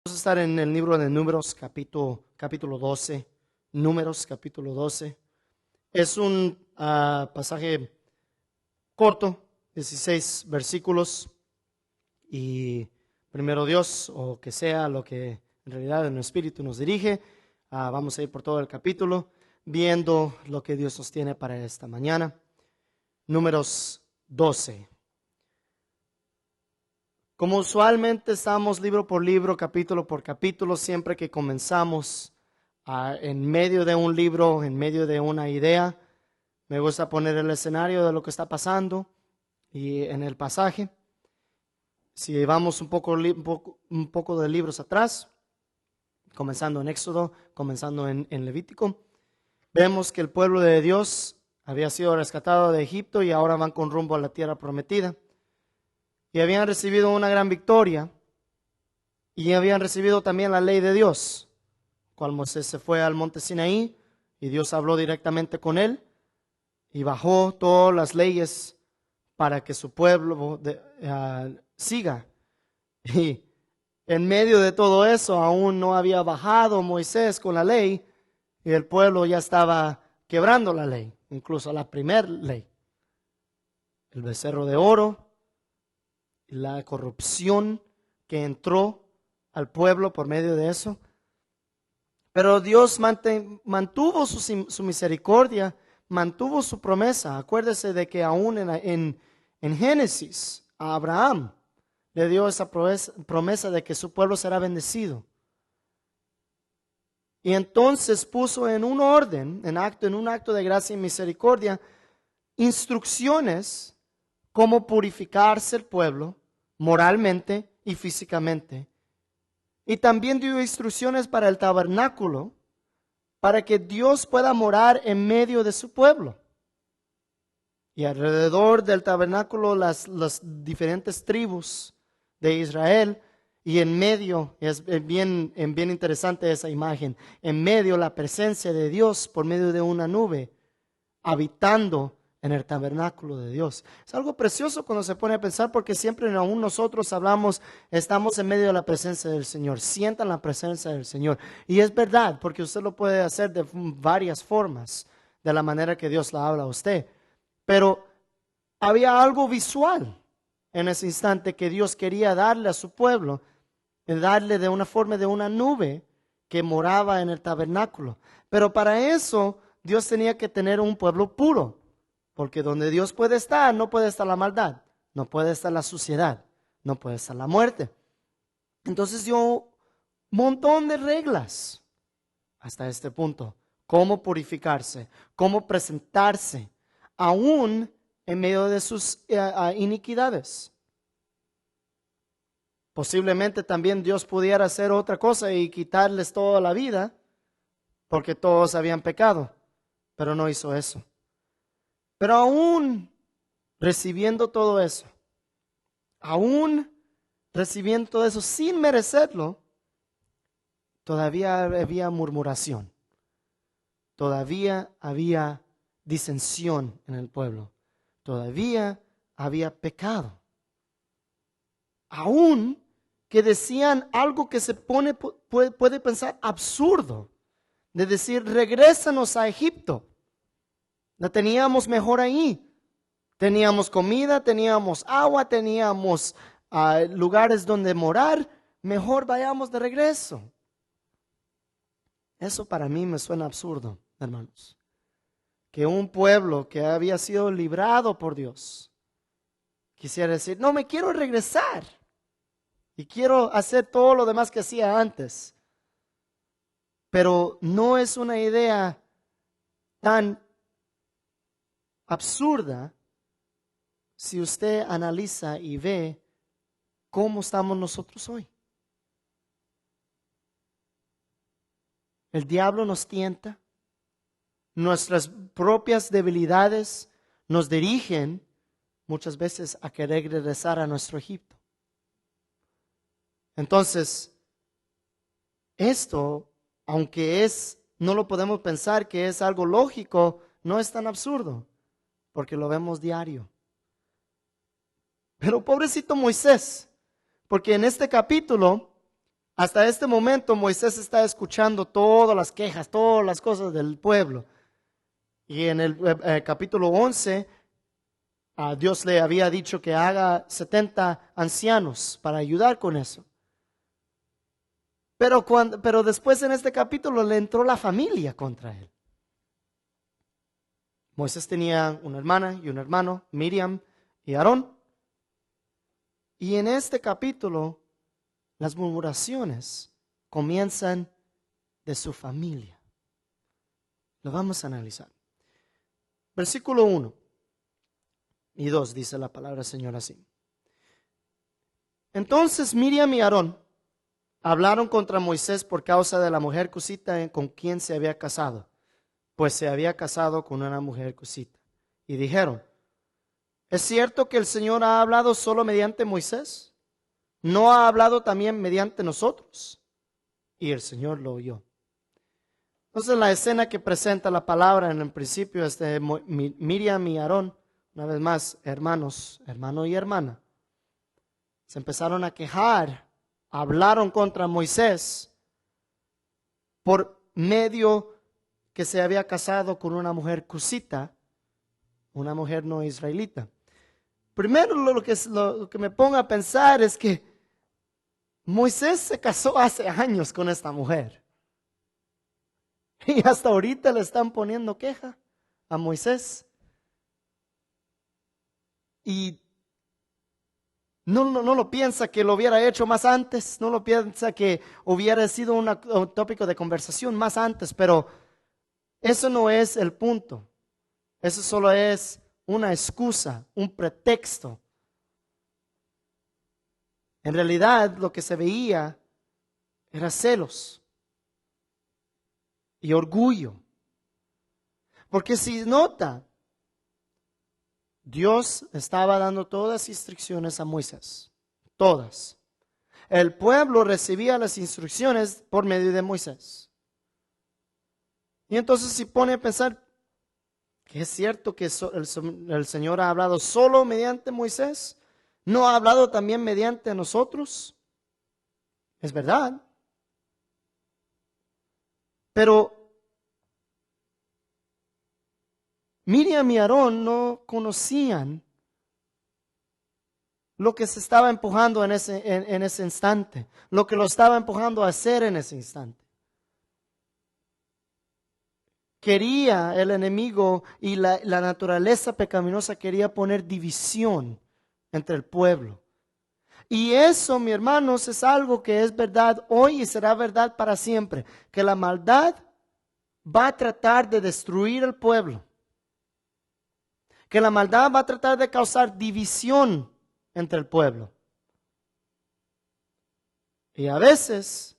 Vamos a estar en el libro de Números, capítulo 12. Números, capítulo 12. Es un pasaje corto, 16 versículos. Y primero Dios, o que sea lo que en realidad en el Espíritu nos dirige, vamos a ir por todo el capítulo, viendo lo que Dios nos tiene para esta mañana. Números 12. Como usualmente estamos libro por libro, capítulo por capítulo, siempre que comenzamos en medio de un libro, en medio de una idea, me gusta poner el escenario de lo que está pasando y en el pasaje. Si vamos un poco de libros atrás, comenzando en Éxodo, comenzando en Levítico, vemos que el pueblo de Dios había sido rescatado de Egipto y ahora van con rumbo a la tierra prometida. Y habían recibido una gran victoria y habían recibido también la ley de Dios. Cuando Moisés se fue al monte Sinaí y Dios habló directamente con él y bajó todas las leyes para que su pueblo siga. Y en medio de todo eso aún no había bajado Moisés con la ley y el pueblo ya estaba quebrando la ley, incluso la primera ley. El becerro de oro, la corrupción que entró al pueblo por medio de eso. Pero Dios mantuvo su misericordia, mantuvo su promesa. Acuérdese de que aún en Génesis a Abraham le dio esa promesa de que su pueblo será bendecido. Y entonces puso en un orden, en un acto de gracia y misericordia, instrucciones cómo purificarse el pueblo moralmente y físicamente. Y también dio instrucciones para el tabernáculo, para que Dios pueda morar en medio de su pueblo. Y alrededor del tabernáculo las diferentes tribus de Israel, y en medio, es bien interesante esa imagen, en medio la presencia de Dios por medio de una nube, habitando en el tabernáculo de Dios. Es algo precioso cuando se pone a pensar, porque siempre aún nosotros hablamos, estamos en medio de la presencia del Señor, sientan la presencia del Señor. Y es verdad, porque usted lo puede hacer de varias formas, de la manera que Dios la habla a usted. Pero había algo visual en ese instante que Dios quería darle a su pueblo, darle de una forma de una nube que moraba en el tabernáculo. Pero para eso Dios tenía que tener un pueblo puro. Porque donde Dios puede estar, no puede estar la maldad, no puede estar la suciedad, no puede estar la muerte. Entonces dio un montón de reglas hasta este punto. Cómo purificarse, cómo presentarse, aún en medio de sus iniquidades. Posiblemente también Dios pudiera hacer otra cosa y quitarles toda la vida, porque todos habían pecado, pero no hizo eso. Pero aún recibiendo todo eso, aún recibiendo todo eso sin merecerlo, todavía había murmuración, todavía había disensión en el pueblo, todavía había pecado. Aún que decían algo que se puede pensar absurdo, de decir, regrésanos a Egipto. La teníamos mejor ahí. Teníamos comida, teníamos agua, teníamos lugares donde morar. Mejor vayamos de regreso. Eso para mí me suena absurdo, hermanos. Que un pueblo que había sido librado por Dios quisiera decir, no, me quiero regresar. Y quiero hacer todo lo demás que hacía antes. Pero no es una idea tan absurda si usted analiza y ve cómo estamos nosotros hoy. El diablo nos tienta, nuestras propias debilidades nos dirigen muchas veces a querer regresar a nuestro Egipto. Entonces, esto, aunque no lo podemos pensar que es algo lógico, no es tan absurdo, porque lo vemos diario. Pero pobrecito Moisés, porque en este capítulo Hasta este momento Moisés está escuchando todas las quejas, todas las cosas del pueblo. Y en el capítulo 11, Dios le había dicho que haga 70 ancianos para ayudar con eso. Pero después en este capítulo le entró la familia contra él. Moisés tenía una hermana y un hermano, Miriam y Aarón. Y en este capítulo, las murmuraciones comienzan de su familia. Lo vamos a analizar. Versículo 1 y 2 dice la palabra del Señor así. Entonces Miriam y Aarón hablaron contra Moisés por causa de la mujer cusita con quien se había casado, pues se había casado con una mujer cusita. Y dijeron, ¿es cierto que el Señor ha hablado solo mediante Moisés? ¿No ha hablado también mediante nosotros? Y el Señor lo oyó. Entonces la escena que presenta la palabra en el principio es de Miriam y Aarón, una vez más, hermanos, hermano y hermana. Se empezaron a quejar, hablaron contra Moisés por medio que se había casado con una mujer cusita, una mujer no israelita. Primero lo que me pongo a pensar es que Moisés se casó hace años con esta mujer. Y hasta ahorita le están poniendo queja a Moisés. Y no lo piensa que lo hubiera hecho más antes, no lo piensa que hubiera sido un tópico de conversación más antes, pero eso no es el punto. Eso solo es una excusa, un pretexto. En realidad lo que se veía era celos y orgullo. Porque si nota, Dios estaba dando todas las instrucciones a Moisés. Todas. El pueblo recibía las instrucciones por medio de Moisés. Y entonces si pone a pensar que es cierto que el Señor ha hablado solo mediante Moisés, ¿no ha hablado también mediante nosotros? Es verdad. Pero Miriam y Aarón no conocían lo que se estaba empujando en ese instante, lo que lo estaba empujando a hacer en ese instante. Quería el enemigo y la naturaleza pecaminosa quería poner división entre el pueblo. Y eso, mis hermanos, es algo que es verdad hoy y será verdad para siempre, que la maldad va a tratar de destruir el pueblo, que la maldad va a tratar de causar división entre el pueblo. Y a veces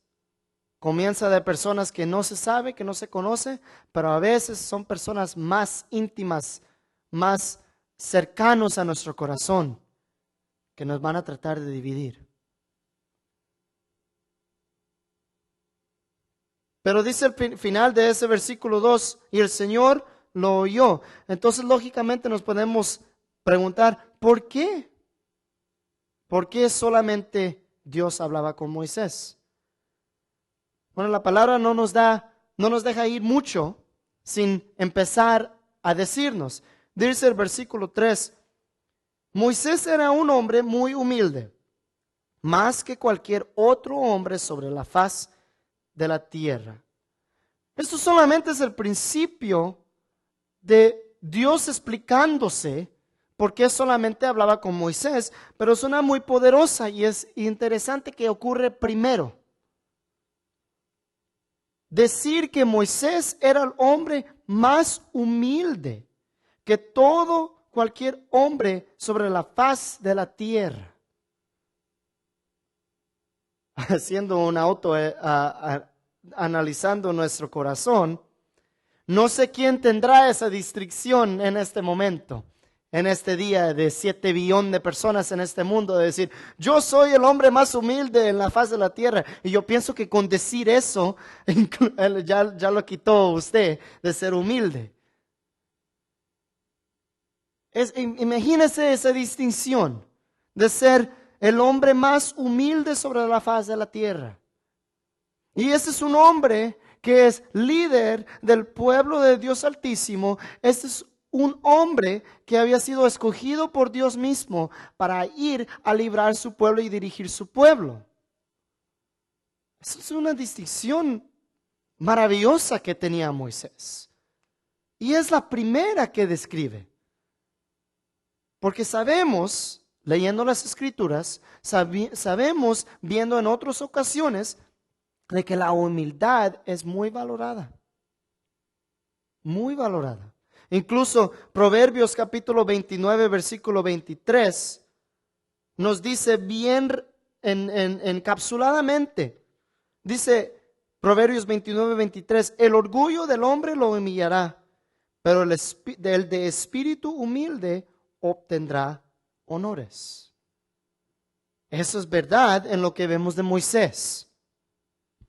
comienza de personas que no se sabe, que no se conoce, pero a veces son personas más íntimas, más cercanos a nuestro corazón, que nos van a tratar de dividir. Pero dice el final de ese versículo 2, y el Señor lo oyó. Entonces, lógicamente nos podemos preguntar, ¿por qué? ¿Por qué solamente Dios hablaba con Moisés? Bueno, la palabra no nos deja ir mucho sin empezar a decirnos. Dice el versículo 3, Moisés era un hombre muy humilde, más que cualquier otro hombre sobre la faz de la tierra. Esto solamente es el principio de Dios explicándose por qué solamente hablaba con Moisés, pero suena muy poderosa y es interesante que ocurre primero. Decir que Moisés era el hombre más humilde que cualquier hombre sobre la faz de la tierra. Haciendo un analizando nuestro corazón, no sé quién tendrá esa distinción en este momento, en este día de 7 billones de personas en este mundo, de decir, yo soy el hombre más humilde en la faz de la tierra. Y yo pienso que con decir eso, ya lo quitó usted de ser humilde. Imagínese esa distinción de ser el hombre más humilde sobre la faz de la tierra. Y ese es un hombre que es líder del pueblo de Dios Altísimo. Este es un hombre que había sido escogido por Dios mismo para ir a librar su pueblo y dirigir su pueblo. Eso es una distinción maravillosa que tenía Moisés. Y es la primera que describe. Porque sabemos, leyendo las Escrituras, sabemos, viendo en otras ocasiones, de que la humildad es muy valorada. Muy valorada. Incluso Proverbios capítulo 29, versículo 23, nos dice bien encapsuladamente. Dice Proverbios 29, 23, el orgullo del hombre lo humillará, pero el de espíritu humilde obtendrá honores. Eso es verdad en lo que vemos de Moisés.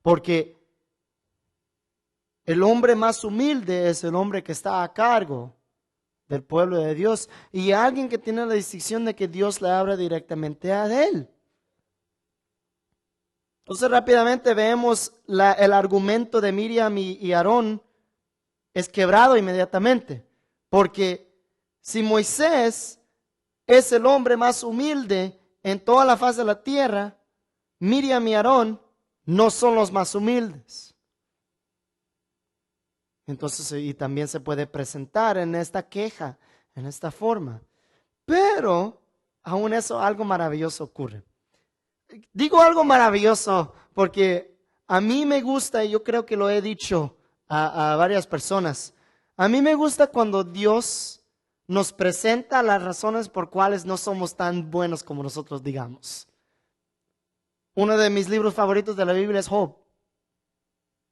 Porque el hombre más humilde es el hombre que está a cargo del pueblo de Dios y alguien que tiene la distinción de que Dios le habla directamente a él. Entonces rápidamente vemos el argumento de Miriam y Aarón es quebrado inmediatamente. Porque si Moisés es el hombre más humilde en toda la faz de la tierra, Miriam y Aarón no son los más humildes. Entonces, y también se puede presentar en esta queja, en esta forma. Pero, aún eso, algo maravilloso ocurre. Digo algo maravilloso porque a mí me gusta, y yo creo que lo he dicho a varias personas, a mí me gusta cuando Dios nos presenta las razones por cuales no somos tan buenos como nosotros digamos. Uno de mis libros favoritos de la Biblia es Job.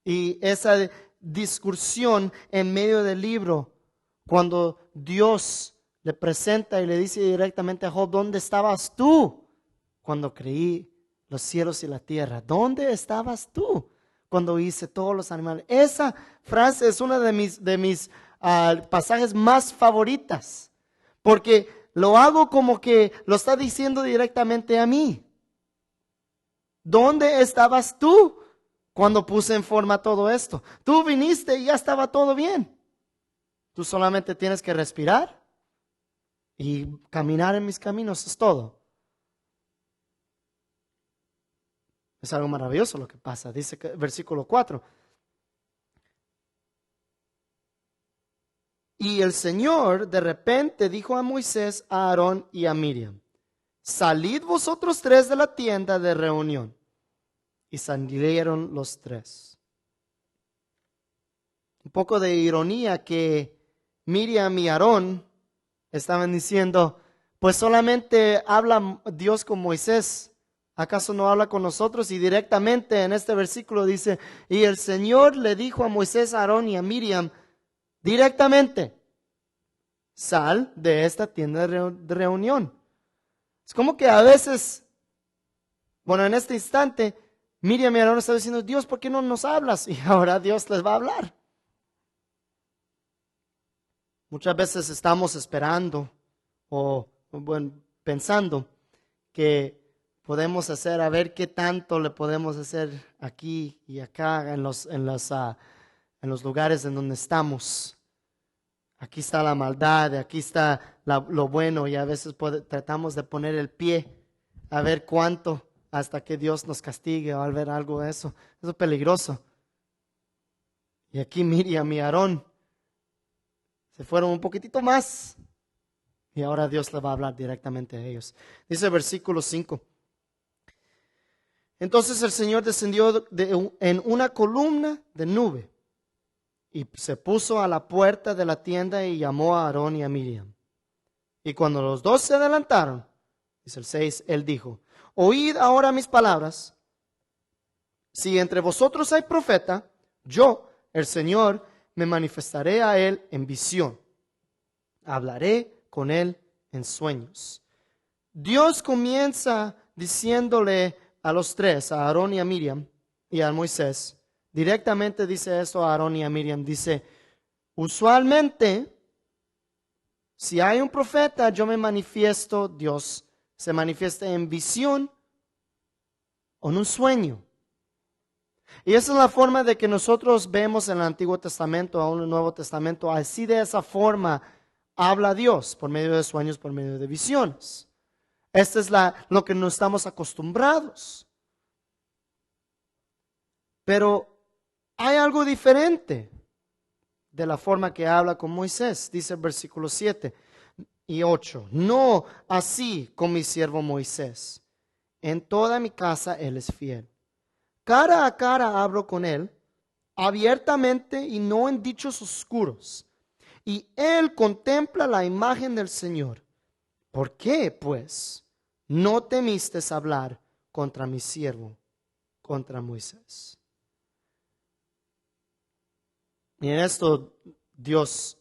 Y esa discusión en medio del libro, cuando Dios le presenta y le dice directamente a Job, ¿dónde estabas tú cuando creí los cielos y la tierra? ¿Dónde estabas tú cuando hice todos los animales? Esa frase es una de mis pasajes más favoritas, porque lo hago como que lo está diciendo directamente a mí. ¿Dónde estabas tú cuando puse en forma todo esto? Tú viniste y ya estaba todo bien. Tú solamente tienes que respirar y caminar en mis caminos, es todo. Es algo maravilloso lo que pasa. Dice versículo 4. Y el Señor de repente dijo a Moisés, a Aarón y a Miriam, salid vosotros tres de la tienda de reunión. Y salieron los tres. Un poco de ironía que Miriam y Aarón estaban diciendo, pues solamente habla Dios con Moisés, ¿acaso no habla con nosotros? Y directamente en este versículo dice, y el Señor le dijo a Moisés, a Aarón y a Miriam, directamente, sal de esta tienda de reunión. Es como que a veces, bueno, en este instante, Miriam y Aarón están diciendo, Dios, ¿por qué no nos hablas? Y ahora Dios les va a hablar. Muchas veces estamos esperando o bueno, pensando que podemos hacer, a ver qué tanto le podemos hacer aquí y acá en los lugares en donde estamos. Aquí está la maldad, aquí está lo bueno y a veces tratamos de poner el pie a ver cuánto hasta que Dios nos castigue o al ver algo de eso. Eso es peligroso. Y aquí Miriam y Aarón se fueron un poquitito más y ahora Dios le va a hablar directamente a ellos. Dice el versículo 5. Entonces el Señor descendió en una columna de nube y se puso a la puerta de la tienda y llamó a Aarón y a Miriam. Y cuando los dos se adelantaron, dice el 6, él dijo, oíd ahora mis palabras. Si entre vosotros hay profeta, yo, el Señor, me manifestaré a él en visión. Hablaré con él en sueños. Dios comienza diciéndole a los tres, a Aarón y a Miriam y a Moisés, directamente dice esto a Aarón y a Miriam, dice, usualmente, si hay un profeta, yo me manifiesto, Dios se manifiesta en visión o en un sueño. Y esa es la forma de que nosotros vemos en el Antiguo Testamento, aún en el Nuevo Testamento. Así de esa forma habla Dios, por medio de sueños, por medio de visiones. Esta es lo que nos estamos acostumbrados. Pero hay algo diferente de la forma que habla con Moisés. Dice el versículo 7 y 8. No así con mi siervo Moisés. En toda mi casa él es fiel. Cara a cara hablo con él, abiertamente y no en dichos oscuros. Y él contempla la imagen del Señor. ¿Por qué, pues, no temiste hablar contra mi siervo, contra Moisés? Y en esto Dios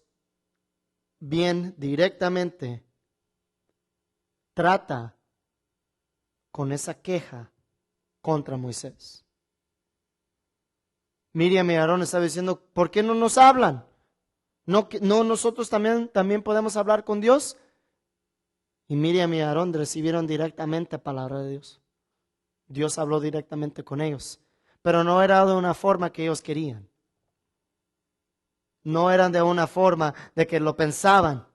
bien directamente trata con esa queja contra Moisés. Miriam y Aarón estaba diciendo, ¿por qué no nos hablan? ¿No nosotros también podemos hablar con Dios? Y Miriam y Aarón recibieron directamente palabra de Dios. Dios habló directamente con ellos, pero no era de una forma que ellos querían. No eran de una forma de que lo pensaban.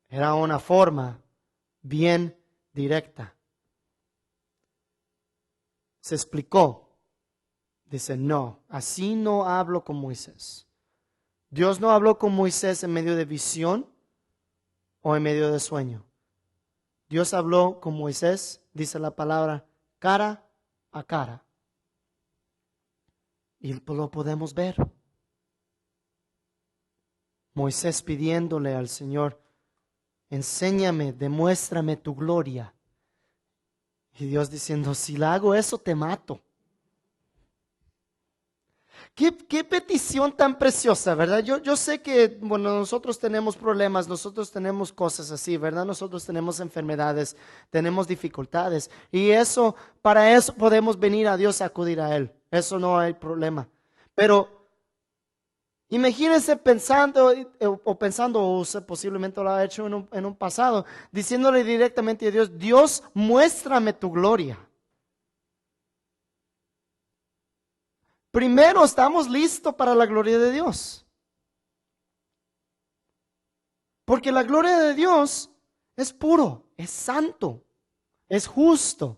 Era una forma bien directa. Se explicó. Dice, no, así no hablo con Moisés. Dios no habló con Moisés en medio de visión o en medio de sueño. Dios habló con Moisés, dice la palabra, cara a cara. Y lo podemos ver. Moisés pidiéndole al Señor, enséñame, demuéstrame tu gloria. Y Dios diciendo, si le hago eso, te mato. Qué petición tan preciosa, ¿verdad? Yo sé que, bueno, nosotros tenemos problemas, nosotros tenemos cosas así, ¿verdad? Nosotros tenemos enfermedades, tenemos dificultades. Y para eso podemos venir a Dios a acudir a Él. Eso no hay problema. Pero imagínense pensando, o usted posiblemente lo ha hecho en un pasado, diciéndole directamente a Dios, Dios, muéstrame tu gloria. Primero estamos listos para la gloria de Dios. Porque la gloria de Dios es puro, es santo, es justo.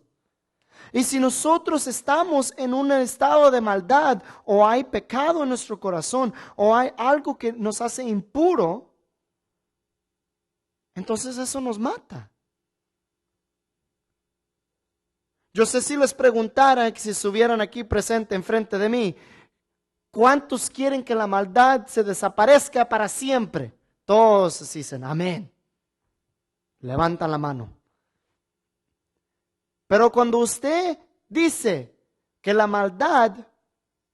Y si nosotros estamos en un estado de maldad o hay pecado en nuestro corazón o hay algo que nos hace impuro, entonces eso nos mata. Yo sé si les preguntara, si estuvieran aquí presentes enfrente de mí, ¿cuántos quieren que la maldad se desaparezca para siempre? Todos dicen, amén. Levantan la mano. Pero cuando usted dice que la maldad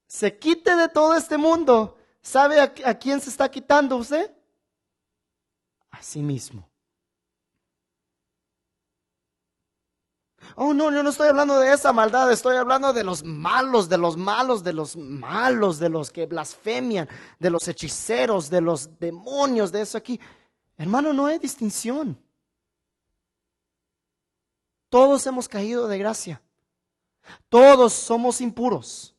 se quite de todo este mundo, ¿sabe a quién se está quitando usted? A sí mismo. Oh, no, yo no estoy hablando de esa maldad, estoy hablando de los malos, de los malos, de los malos, de los que blasfemian, de los hechiceros, de los demonios, de eso aquí. Hermano, no hay distinción. Todos hemos caído de gracia. Todos somos impuros.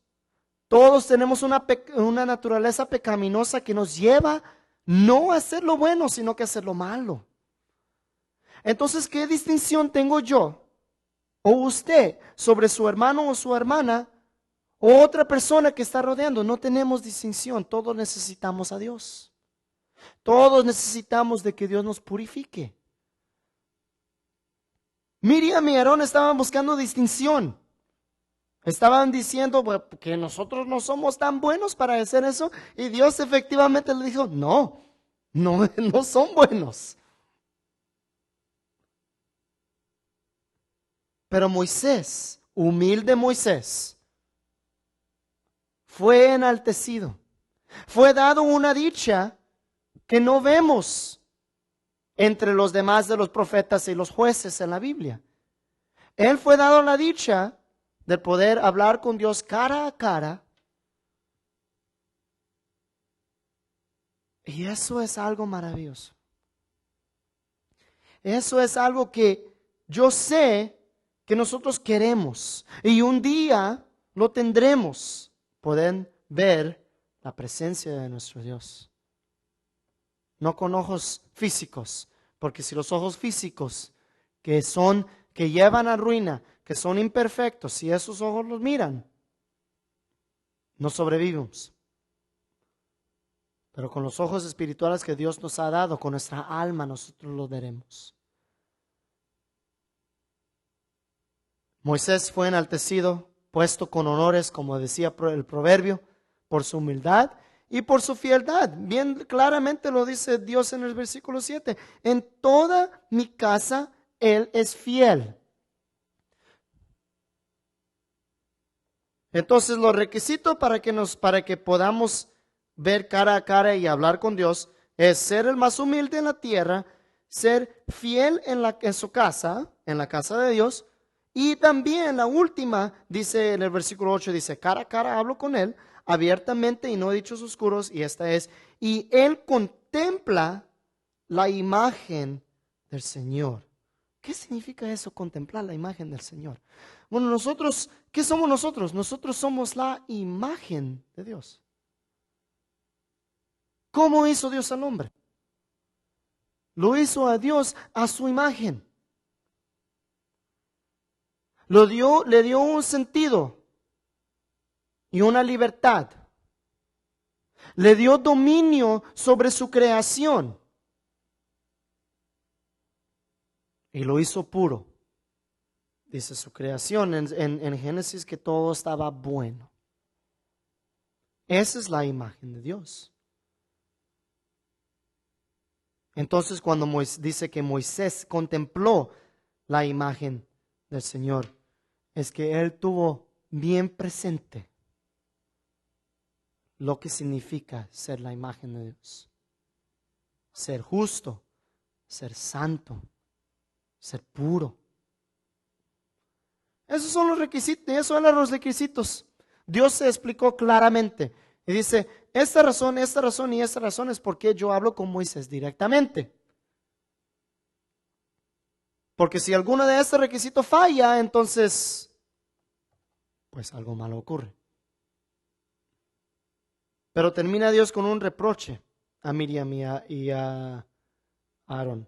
Todos tenemos una naturaleza pecaminosa que nos lleva no a hacer lo bueno, sino que a hacer lo malo. Entonces, ¿qué distinción tengo yo o usted sobre su hermano o su hermana o otra persona que está rodeando? No tenemos distinción. Todos necesitamos a Dios. Todos necesitamos de que Dios nos purifique. Miriam y Aarón estaban buscando distinción. Estaban diciendo que nosotros no somos tan buenos para hacer eso. Y Dios efectivamente le dijo, no son buenos. Pero Moisés, humilde Moisés, fue enaltecido. Fue dado una dicha que no vemos entre los demás de los profetas y los jueces en la Biblia. Él fue dado la dicha de poder hablar con Dios cara a cara. Y eso es algo maravilloso. Eso es algo que yo sé que nosotros queremos. Y un día lo tendremos, pueden ver la presencia de nuestro Dios. No con ojos físicos, porque si los ojos físicos que llevan a ruina, que son imperfectos, si esos ojos los miran, no sobrevivimos. Pero con los ojos espirituales que Dios nos ha dado, con nuestra alma, nosotros lo veremos. Moisés fue enaltecido, puesto con honores, como decía el proverbio, por su humildad y por su fieldad. Bien claramente lo dice Dios en el versículo 7. En toda mi casa Él es fiel. Entonces los requisitos para que podamos ver cara a cara y hablar con Dios es ser el más humilde en la tierra, ser fiel en su casa, en la casa de Dios. Y también la última, dice en el versículo 8, dice, cara a cara hablo con Él, abiertamente y no dichos oscuros, y esta es, y Él contempla la imagen del Señor. ¿Qué significa eso, contemplar la imagen del Señor? Bueno, nosotros, ¿qué somos nosotros? Nosotros somos la imagen de Dios. ¿Cómo hizo Dios al hombre? Lo hizo a Dios a su imagen. Le dio un sentido y una libertad. Le dio dominio sobre su creación. Y lo hizo puro. Dice su creación en Génesis que todo estaba bueno. Esa es la imagen de Dios. Entonces cuando dice que Moisés contempló la imagen del Señor, es que él tuvo bien presente lo que significa ser la imagen de Dios. Ser justo, ser santo, ser puro. Esos son los requisitos, esos eran los requisitos. Dios se explicó claramente y dice, esta razón y esta razón es porque yo hablo con Moisés directamente. Porque si alguno de estos requisitos falla, entonces, pues algo malo ocurre. Pero termina Dios con un reproche a Miriam y a Aarón.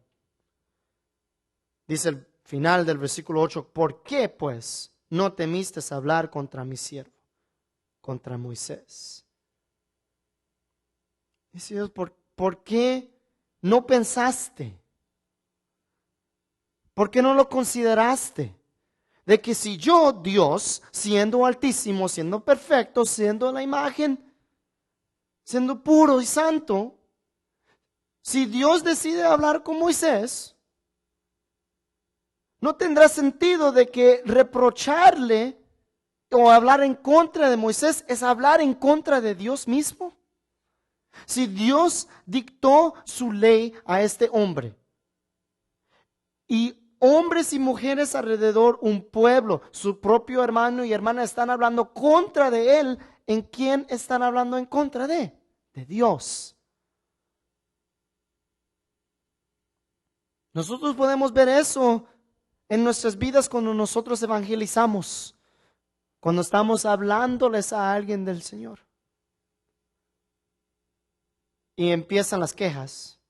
Dice el final del versículo 8, ¿por qué pues no temiste hablar contra mi siervo, contra Moisés? Dice Dios, ¿por qué no pensaste? ¿Por qué no lo consideraste? De que si yo, Dios, siendo altísimo, siendo perfecto, siendo la imagen, siendo puro y santo, si Dios decide hablar con Moisés, no tendrá sentido de que reprocharle o hablar en contra de Moisés es hablar en contra de Dios mismo. Si Dios dictó su ley a este hombre y hombres y mujeres alrededor, un pueblo, su propio hermano y hermana están hablando contra de él, ¿en quién están hablando en contra de? De Dios. Nosotros podemos ver eso en nuestras vidas cuando nosotros evangelizamos, cuando estamos hablándoles a alguien del Señor. Y empiezan las quejas,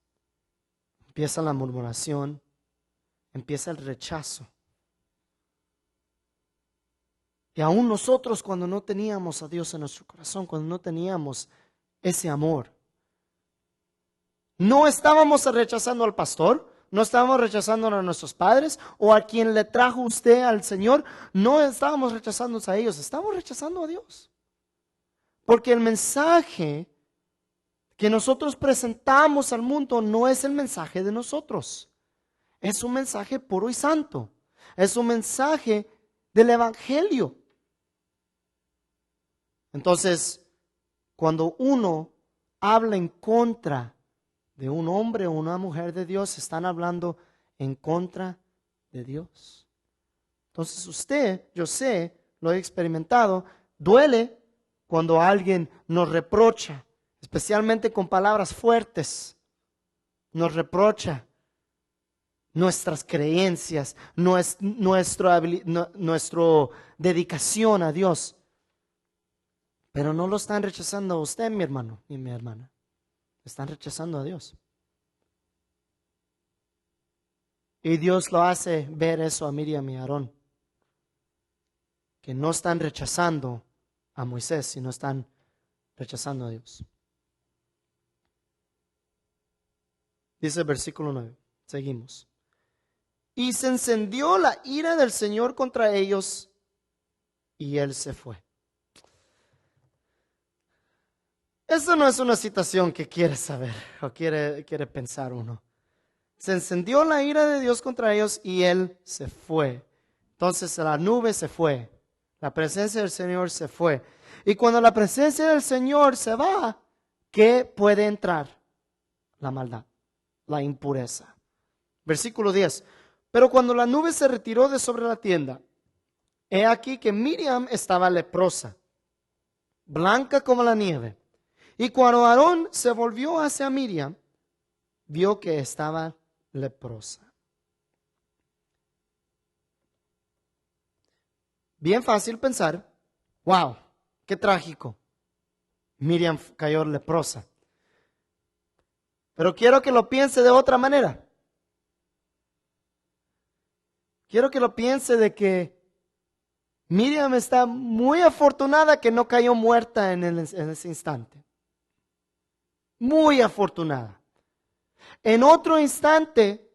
empieza la murmuración, empieza el rechazo. Y aún nosotros cuando no teníamos a Dios en nuestro corazón, cuando no teníamos ese amor, no estábamos rechazando al pastor, no estábamos rechazando a nuestros padres o a quien le trajo usted al Señor, no estábamos rechazando a ellos, estábamos rechazando a Dios. Porque el mensaje que nosotros presentamos al mundo no es el mensaje de nosotros. Es un mensaje puro y santo. Es un mensaje del Evangelio. Entonces, cuando uno habla en contra de un hombre o una mujer de Dios, están hablando en contra de Dios. Entonces usted, yo sé, lo he experimentado, duele cuando alguien nos reprocha, especialmente con palabras fuertes, nos reprocha nuestras creencias, nuestra dedicación a Dios. Pero no lo están rechazando a usted, mi hermano y mi hermana. Están rechazando a Dios. Y Dios lo hace ver eso a Miriam y Aarón. Que no están rechazando a Moisés, sino están rechazando a Dios. Dice el versículo 9. Seguimos. Y se encendió la ira del Señor contra ellos y él se fue. Eso no es una situación que quiere saber o quiere pensar uno. Se encendió la ira de Dios contra ellos y él se fue. Entonces la nube se fue. La presencia del Señor se fue. Y cuando la presencia del Señor se va, ¿qué puede entrar? La maldad, la impureza. Versículo 10. Pero cuando la nube se retiró de sobre la tienda, he aquí que Miriam estaba leprosa, blanca como la nieve. Y cuando Aarón se volvió hacia Miriam, vio que estaba leprosa. Bien fácil pensar, wow, qué trágico. Miriam cayó leprosa. Pero quiero que lo piense de otra manera. Quiero que lo piense de que Miriam está muy afortunada que no cayó muerta en ese instante. Muy afortunada. En otro instante,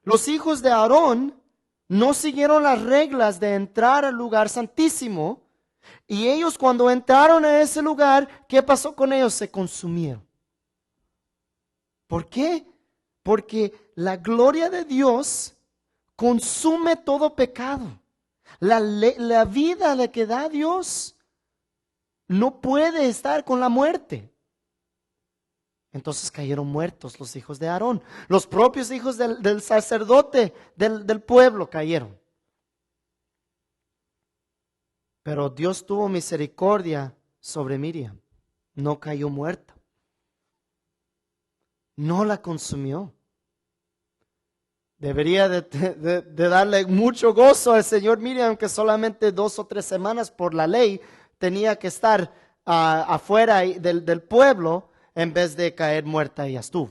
los hijos de Aarón no siguieron las reglas de entrar al lugar santísimo. Y ellos cuando entraron a ese lugar, ¿qué pasó con ellos? Se consumieron. ¿Por qué? Porque la gloria de Dios consume todo pecado. La vida que da Dios no puede estar con la muerte. Entonces cayeron muertos los hijos de Aarón. Los propios hijos del sacerdote del pueblo cayeron. Pero Dios tuvo misericordia sobre Miriam. No cayó muerta. No la consumió. Debería de darle mucho gozo al Señor Miriam, que solamente 2 o 3 semanas por la ley tenía que estar afuera del pueblo en vez de caer muerta y ya estuvo.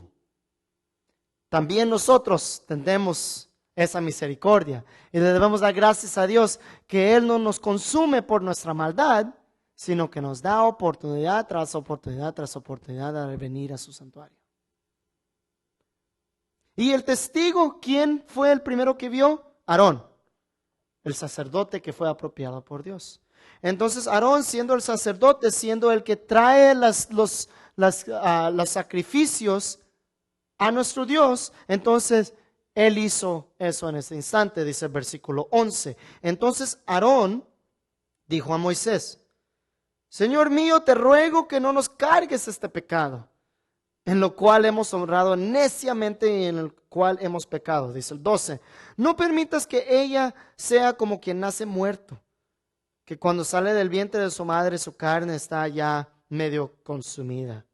También nosotros tendemos esa misericordia y le debemos dar gracias a Dios que Él no nos consume por nuestra maldad, sino que nos da oportunidad tras oportunidad tras oportunidad de venir a su santuario. Y el testigo, ¿quién fue el primero que vio? Aarón, el sacerdote que fue apropiado por Dios. Entonces Aarón, siendo el sacerdote, siendo el que trae los sacrificios a nuestro Dios, entonces él hizo eso en ese instante, dice el versículo 11. Entonces Aarón dijo a Moisés: Señor mío, te ruego que no nos cargues este pecado, en lo cual hemos honrado neciamente y en el cual hemos pecado. Dice el 12. No permitas que ella sea como quien nace muerto, que cuando sale del vientre de su madre su carne está ya medio consumida.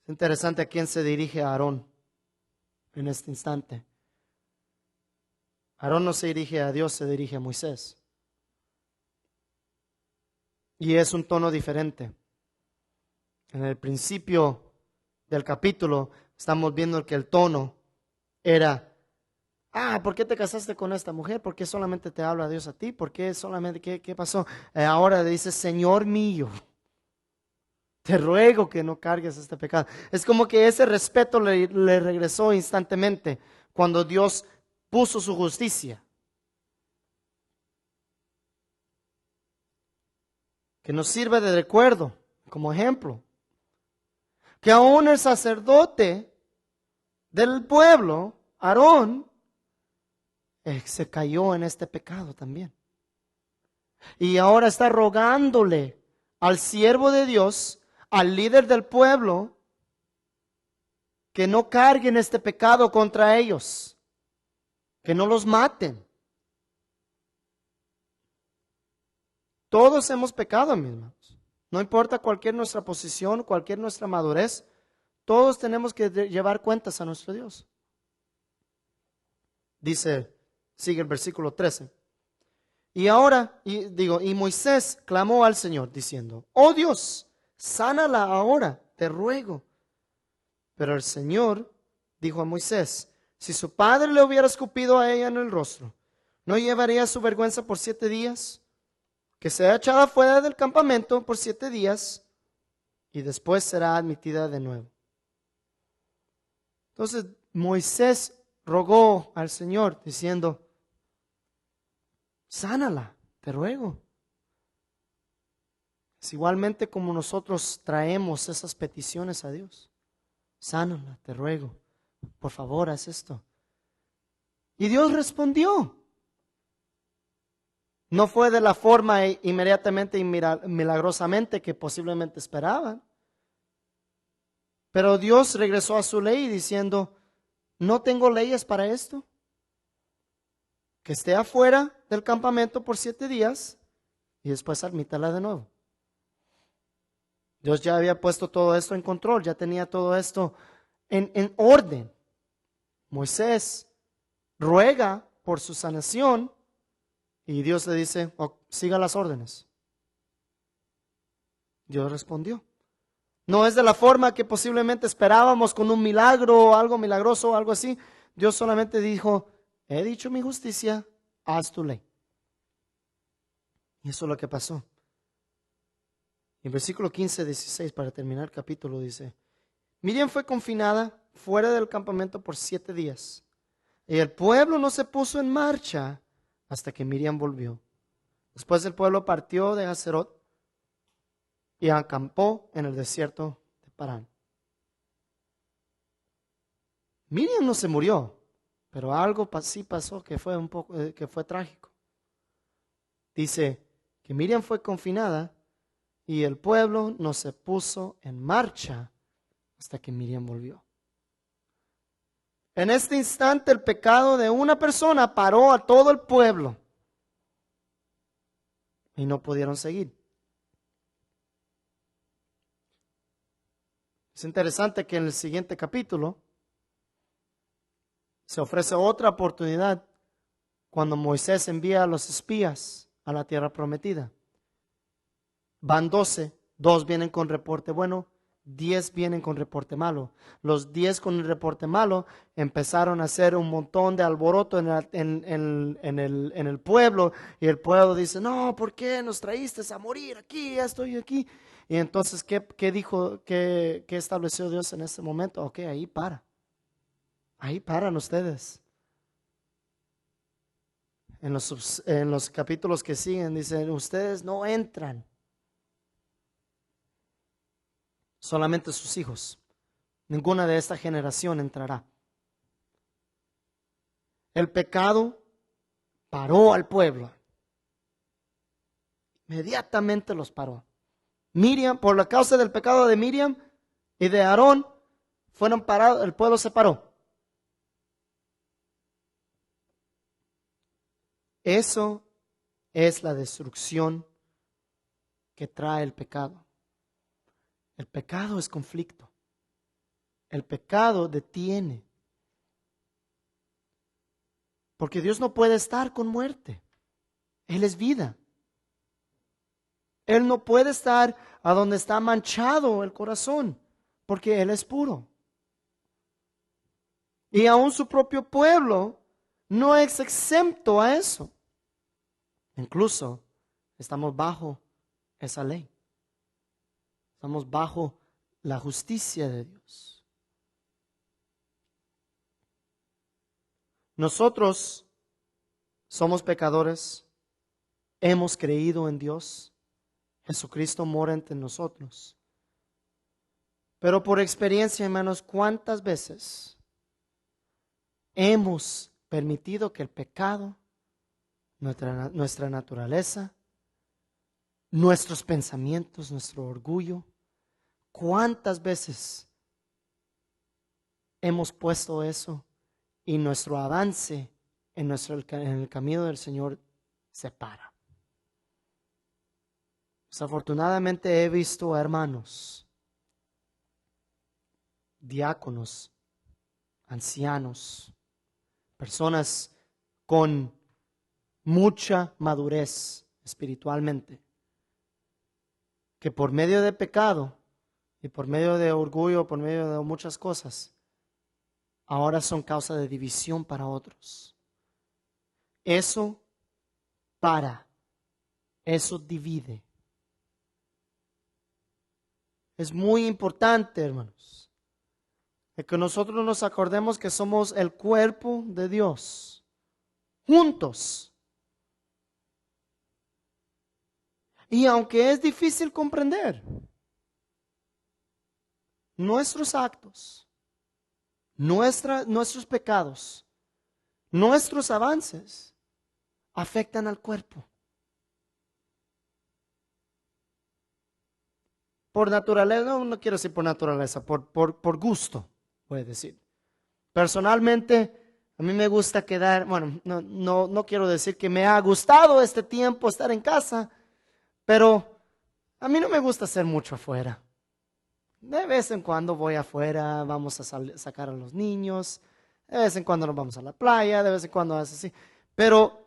Es interesante a quién se dirige Aarón en este instante. Aarón no se dirige a Dios, se dirige a Moisés. Y es un tono diferente. En el principio del capítulo estamos viendo que el tono era: ¿por qué te casaste con esta mujer? ¿Por qué solamente te habla Dios a ti? ¿Por qué solamente, qué pasó? Ahora dice: Señor mío, te ruego que no cargues este pecado. Es como que ese respeto le regresó instantáneamente cuando Dios puso su justicia. Que nos sirve de recuerdo, como ejemplo. Que aún el sacerdote del pueblo, Aarón, se cayó en este pecado también. Y ahora está rogándole al siervo de Dios, al líder del pueblo, que no carguen este pecado contra ellos, que no los maten. Todos hemos pecado, mis hermanos. No importa cualquier nuestra posición, cualquier nuestra madurez, todos tenemos que llevar cuentas a nuestro Dios. Dice, sigue el versículo 13. Y Moisés clamó al Señor diciendo, oh Dios, sánala ahora, te ruego. Pero el Señor dijo a Moisés, si su padre le hubiera escupido a ella en el rostro, ¿no llevaría su vergüenza por 7 días? Que sea echada fuera del campamento por 7 días y después será admitida de nuevo. Entonces Moisés rogó al Señor diciendo, sánala, te ruego. Es igualmente como nosotros traemos esas peticiones a Dios. Sánala, te ruego. Por favor, haz esto. Y Dios respondió. No fue de la forma inmediatamente y milagrosamente que posiblemente esperaban. Pero Dios regresó a su ley diciendo, ¿no tengo leyes para esto? Que esté afuera del campamento por 7 días y después admítala de nuevo. Dios ya había puesto todo esto en control, ya tenía todo esto en orden. Moisés ruega por su sanación y Dios le dice, oh, siga las órdenes. Dios respondió. No es de la forma que posiblemente esperábamos con un milagro o algo milagroso o algo así. Dios solamente dijo, he dicho mi justicia, haz tu ley. Y eso es lo que pasó. En versículo 15, 16, para terminar el capítulo, dice, Miriam fue confinada fuera del campamento por 7 días. Y el pueblo no se puso en marcha hasta que Miriam volvió. Después el pueblo partió de Hazerot y acampó en el desierto de Parán. Miriam no se murió, pero algo sí pasó que fue que fue trágico. Dice que Miriam fue confinada y el pueblo no se puso en marcha hasta que Miriam volvió. En este instante el pecado de una persona paró a todo el pueblo y no pudieron seguir. Es interesante que en el siguiente capítulo se ofrece otra oportunidad cuando Moisés envía a los espías a la tierra prometida. Van 12, 2 vienen con reporte bueno, 10 vienen con reporte malo. Los 10 con el reporte malo empezaron a hacer un montón de alboroto en el pueblo, y el pueblo dice, no, ¿por qué nos traíste a morir aquí? Ya estoy aquí. Y entonces, ¿qué dijo, qué estableció Dios en ese momento? Ok, ahí paran ustedes. En los capítulos que siguen dicen, ustedes no entran. Solamente sus hijos. Ninguna de esta generación entrará. El pecado paró al pueblo. Inmediatamente los paró. Miriam, por la causa del pecado de Miriam y de Aarón, fueron parados, el pueblo se paró. Eso es la destrucción que trae el pecado. El pecado es conflicto. El pecado detiene. Porque Dios no puede estar con muerte. Él es vida. Él no puede estar a donde está manchado el corazón, porque Él es puro. Y aún su propio pueblo no es exento a eso. Incluso estamos bajo esa ley. Estamos bajo la justicia de Dios. Nosotros somos pecadores, hemos creído en Dios, Jesucristo mora entre nosotros. Pero por experiencia, hermanos, ¿cuántas veces hemos permitido que el pecado, nuestra naturaleza, nuestros pensamientos, nuestro orgullo, cuántas veces hemos puesto eso y nuestro avance en el camino del Señor se para? Desafortunadamente he visto a hermanos, diáconos, ancianos, personas con mucha madurez espiritualmente, que por medio de pecado y por medio de orgullo, por medio de muchas cosas, ahora son causa de división para otros. Eso eso divide. Es muy importante, hermanos, de que nosotros nos acordemos que somos el cuerpo de Dios, juntos. Y aunque es difícil comprender, nuestros actos, nuestros pecados, nuestros avances afectan al cuerpo. Por naturaleza, no quiero decir por naturaleza, por gusto, voy a decir. Personalmente, a mí me gusta quedar, bueno, no quiero decir que me ha gustado este tiempo estar en casa, pero a mí no me gusta hacer mucho afuera. De vez en cuando voy afuera, vamos a sacar a los niños, de vez en cuando nos vamos a la playa, de vez en cuando es así. Pero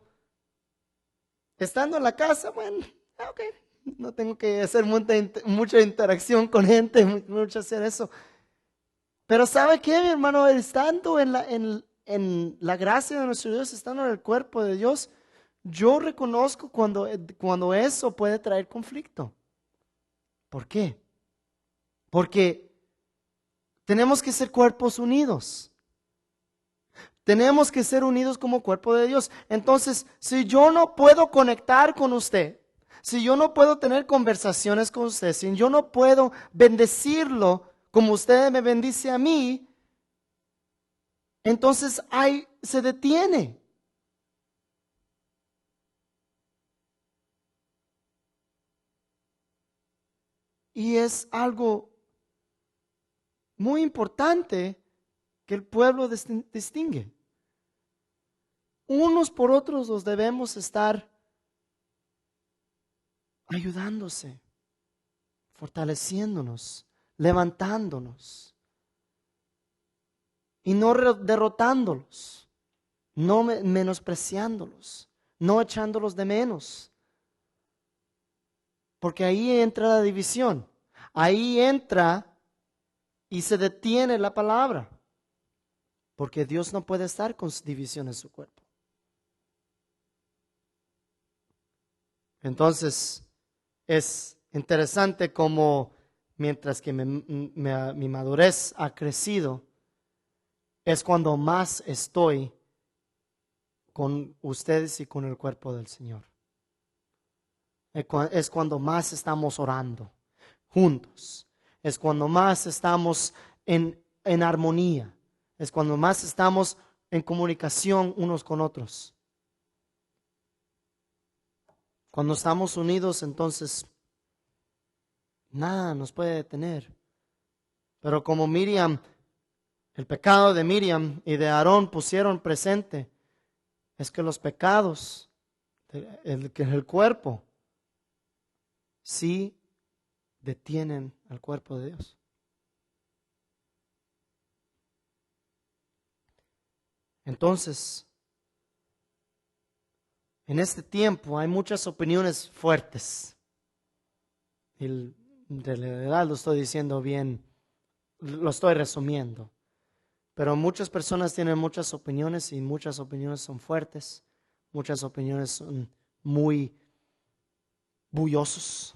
estando en la casa, bueno, ok, no tengo que hacer mucha interacción con gente, mucho hacer eso. Pero ¿sabe qué, mi hermano? Estando en la gracia de nuestro Dios, estando en el cuerpo de Dios, yo reconozco cuando eso puede traer conflicto. ¿Por qué? Porque tenemos que ser cuerpos unidos. Tenemos que ser unidos como cuerpo de Dios. Entonces, si yo no puedo conectar con usted, si yo no puedo tener conversaciones con usted, si yo no puedo bendecirlo como usted me bendice a mí, entonces se detiene. Y es algo muy importante que el pueblo distingue. Unos por otros los debemos estar ayudándose, fortaleciéndonos, levantándonos y no derrotándolos, no menospreciándolos, no echándolos de menos. Porque ahí entra la división, ahí entra y se detiene la palabra, porque Dios no puede estar con división en su cuerpo. Entonces, es interesante como mientras que mi madurez ha crecido, es cuando más estoy con ustedes y con el cuerpo del Señor. Es cuando más estamos orando juntos. Es cuando más estamos en armonía. Es cuando más estamos en comunicación unos con otros. Cuando estamos unidos, entonces nada nos puede detener. Pero como Miriam, el pecado de Miriam y de Aarón pusieron presente, es que los pecados el cuerpo sí detienen al cuerpo de Dios. Entonces, en este tiempo hay muchas opiniones fuertes. Y de verdad lo estoy diciendo bien, lo estoy resumiendo. Pero muchas personas tienen muchas opiniones y muchas opiniones son fuertes. Muchas opiniones son muy bullosos.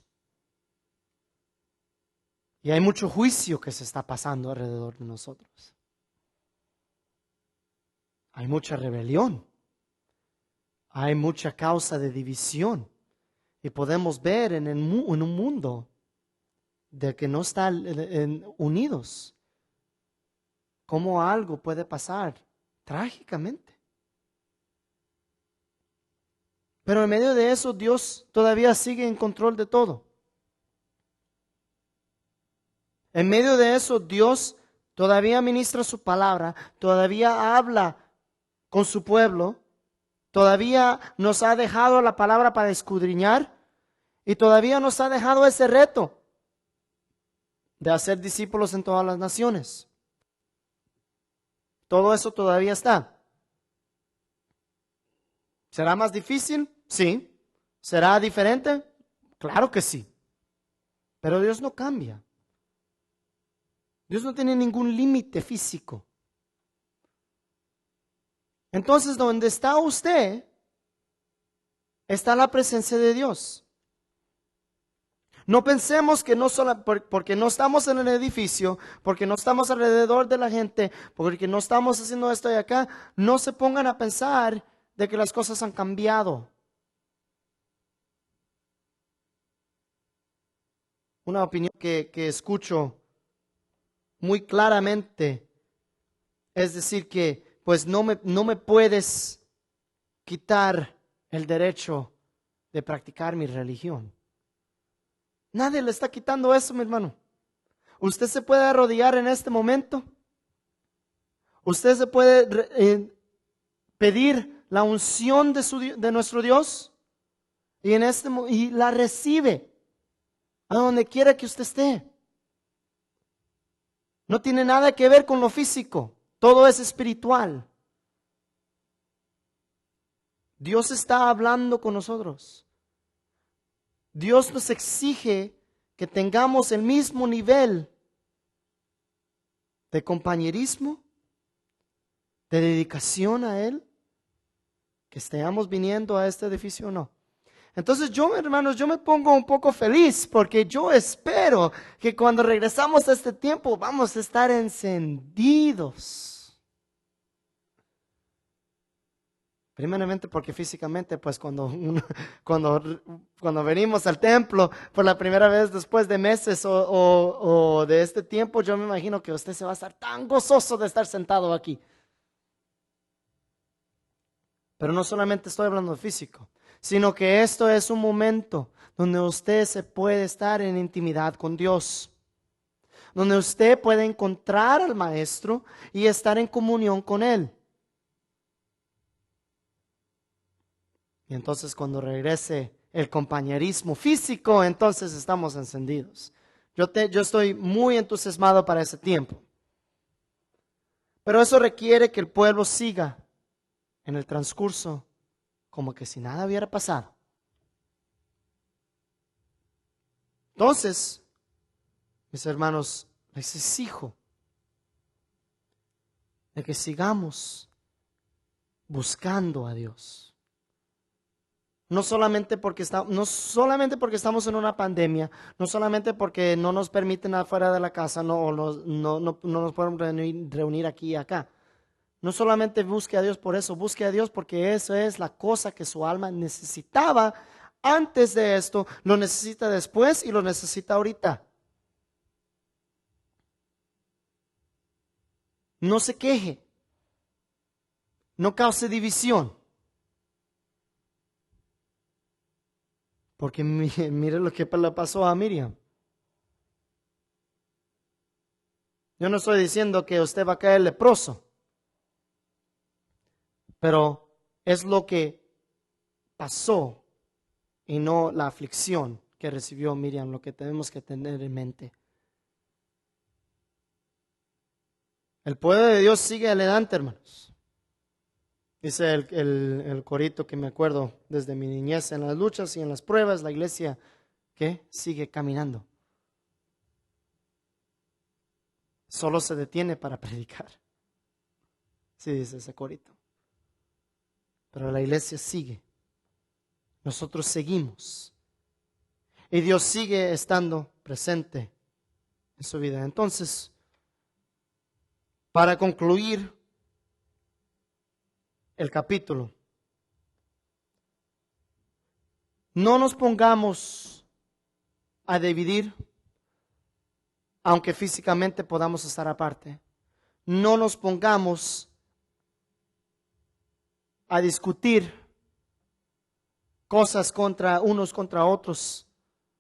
Y hay mucho juicio que se está pasando alrededor de nosotros. Hay mucha rebelión. Hay mucha causa de división. Y podemos ver en un mundo de que no están unidos, cómo algo puede pasar trágicamente. Pero en medio de eso, Dios todavía sigue en control de todo. En medio de eso, Dios todavía ministra su palabra, todavía habla con su pueblo, todavía nos ha dejado la palabra para escudriñar y todavía nos ha dejado ese reto de hacer discípulos en todas las naciones. Todo eso todavía está. ¿Será más difícil? Sí. ¿Será diferente? Claro que sí. Pero Dios no cambia. Dios no tiene ningún límite físico. Entonces, donde está usted, está la presencia de Dios. No pensemos que no solo porque no estamos en el edificio, porque no estamos alrededor de la gente, porque no estamos haciendo esto y acá, no se pongan a pensar de que las cosas han cambiado. Una opinión que escucho muy claramente es decir que pues no me puedes quitar el derecho de practicar mi religión. Nadie le está quitando eso, mi hermano. Usted se puede arrodillar en este momento. Usted se puede pedir la unción de nuestro Dios y, y la recibe a donde quiera que usted esté. No tiene nada que ver con lo físico. Todo es espiritual. Dios está hablando con nosotros. Dios nos exige que tengamos el mismo nivel de compañerismo, de dedicación a Él, que estemos viniendo a este edificio o no. Entonces yo, hermanos, yo me pongo un poco feliz porque yo espero que cuando regresamos a este tiempo vamos a estar encendidos. Primeramente porque físicamente, pues cuando venimos al templo por la primera vez después de meses o de este tiempo, yo me imagino que usted se va a estar tan gozoso de estar sentado aquí. Pero no solamente estoy hablando de físico, sino que esto es un momento donde usted se puede estar en intimidad con Dios, donde usted puede encontrar al Maestro y estar en comunión con Él. Y entonces cuando regrese el compañerismo físico, entonces estamos encendidos. Yo estoy muy entusiasmado para ese tiempo. Pero eso requiere que el pueblo siga en el transcurso como que si nada hubiera pasado. Entonces, mis hermanos, les exijo de que sigamos buscando a Dios. No solamente porque estamos en una pandemia, no solamente porque no nos permiten afuera de la casa, no nos podemos reunir aquí y acá. No solamente busque a Dios por eso, busque a Dios porque eso es la cosa que su alma necesitaba antes de esto, lo necesita después y lo necesita ahorita. No se queje, no cause división. Porque mire lo que le pasó a Miriam. Yo no estoy diciendo que usted va a caer leproso, pero es lo que pasó y no la aflicción que recibió Miriam, lo que tenemos que tener en mente. El poder de Dios sigue adelante, hermanos. Dice el corito que me acuerdo desde mi niñez, en las luchas y en las pruebas, la iglesia que sigue caminando. Solo se detiene para predicar. Sí, dice ese corito. Pero la iglesia sigue. Nosotros seguimos. Y Dios sigue estando presente en su vida. Entonces, para concluir el capítulo, no nos pongamos a dividir, aunque físicamente podamos estar aparte. No nos pongamos a discutir cosas unos contra otros,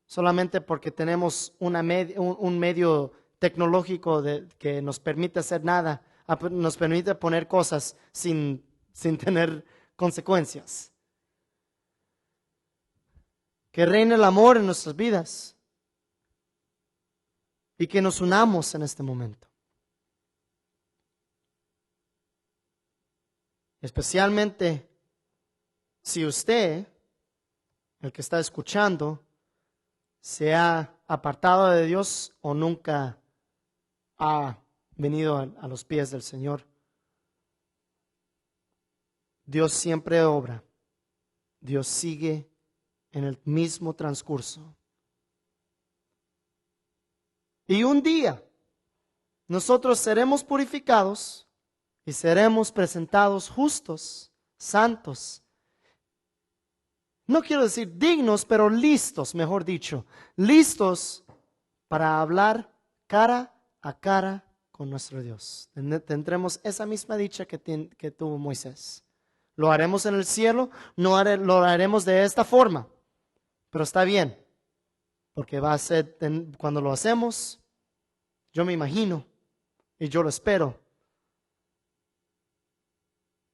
solamente porque tenemos un medio tecnológico que nos permite hacer nada, nos permite poner cosas sin tener consecuencias. Que reine el amor en nuestras vidas y que nos unamos en este momento. Especialmente si usted, el que está escuchando, se ha apartado de Dios o nunca ha venido a los pies del Señor, Dios siempre obra. Dios sigue en el mismo transcurso. Y un día nosotros seremos purificados y seremos presentados justos, santos. No quiero decir dignos, pero listos, mejor dicho, listos para hablar cara a cara con nuestro Dios. Tendremos esa misma dicha que tuvo Moisés. Lo haremos en el cielo, lo haremos de esta forma, pero está bien, porque va a ser, cuando lo hacemos, yo me imagino y yo lo espero,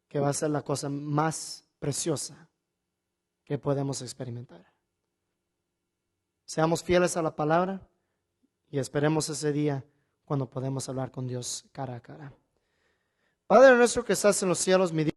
que va a ser la cosa más preciosa que podemos experimentar. Seamos fieles a la palabra y esperemos ese día cuando podemos hablar con Dios cara a cara. Padre nuestro que estás en los cielos, mi Dios,